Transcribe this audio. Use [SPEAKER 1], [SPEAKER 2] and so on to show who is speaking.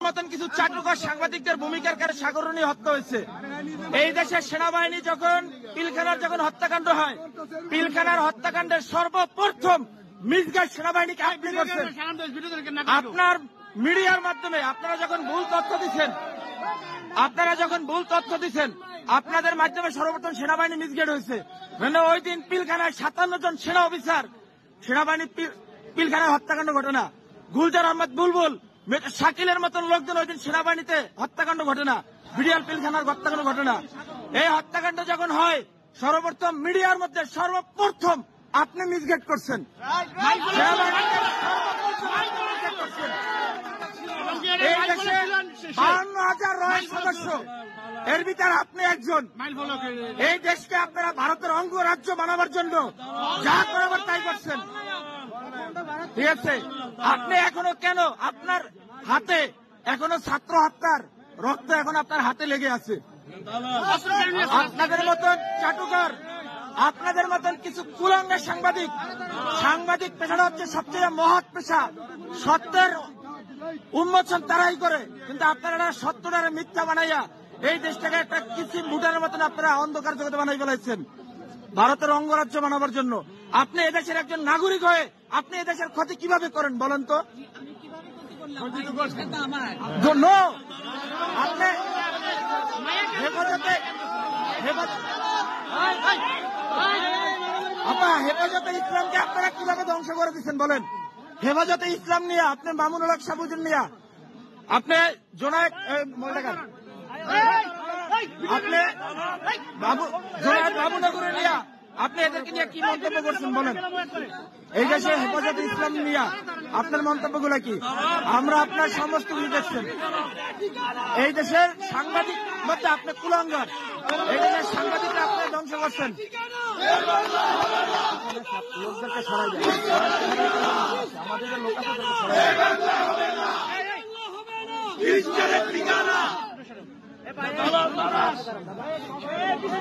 [SPEAKER 1] মতন কিছু চাটুকার সাংবাদিকদের ভূমিকার কারণে সাগরণী হত্যা হয়েছে। এই দেশের সেনাবাহিনী যখন পিলখানার হত্যাকাণ্ড হয়, পিলখানার হত্যাকাণ্ডের সর্বপ্রথম মিসগাইড সেনাবাহিনীকে আপনি করছেন। আপনার মিডিয়ার মাধ্যমে আপনারা যখন ভুল তথ্য দিচ্ছেন, আপনাদের মাধ্যমে সর্বপ্রথম সেনাবাহিনী মিসগাইড হয়েছে। মানে ওই দিন পিলখানায় 57 জন সেনা অফিসার সেনাবাহিনী পিলখানায় হত্যাকাণ্ড ঘটনা, গুলজার আহমদ বুলবুল, শাকিলের মতন লোকজন ওই দিন সেনাবাহিনীতে হত্যাকাণ্ড ঘটনা, বিডিআর পিলখানার হত্যাকাণ্ড ঘটনা। এই হত্যাকাণ্ড যখন হয়, সর্বপ্রথম মিডিয়ার মধ্যে সর্বপ্রথম আপনি মিসগাইড করছেন। এই দেশে 52,000 রয়েল সদস্য, এর ভিতরে আপনি একজন। এই দেশকে আপনারা ভারতের অঙ্গরাজ্য বানাবার জন্য যা করাবার তাই করছেন, ঠিক আছে? আপনি এখনো কেন আপনার হাতে এখনো ছাত্র হত্যার রক্ত এখন আপনার হাতে লেগে আছে? আপনাদের মতন চাটুকার, আপনাদের মতন কিছু কুলাঙ্গার সাংবাদিক পেশাটা হচ্ছে সবচেয়ে মহৎ পেশা। সত্যের উন্মোচন তারাই করে, কিন্তু আপনারা সত্যটারে মিথ্যা বানাইয়া এই দেশটাকে একটা কিসিম ভুটানের মতন আপনারা অন্ধকার জগতে বানাই ফেলাইছেন ভারতের অঙ্গরাজ্য বানাবার জন্য। আপনি এদেশের একজন নাগরিক হয়ে আপনি এদেশের ক্ষতি কিভাবে করেন বলেন তো? আপনি হেফাজতে ইসলামকে আপনারা কিভাবে ধ্বংস করে দিচ্ছেন বলেন? হেফাজতে ইসলাম নিয়ে আপনি মামুনুল হক সাবুদ্দিন নিয়ে আপনি জোনায়েদ আপনি জোনায়েদ বাবুনগরে নিয়ে আপনি এদেরকে নিয়ে কি মন্তব্য করছেন বলেন? এই দেশে হেফাজতে ইসলাম নিয়ে আপনার মন্তব্যগুলো কি? আমরা আপনার সমস্ত কিছু দেখছেন। এই দেশের সাংবাদিক মধ্যে আপনি কুলাঙ্গার, এই দেশের সাংবাদিকরা আপনি ধ্বংস করছেন। লোকদেরকে সরাই যায়, আমাদের লোক আছে।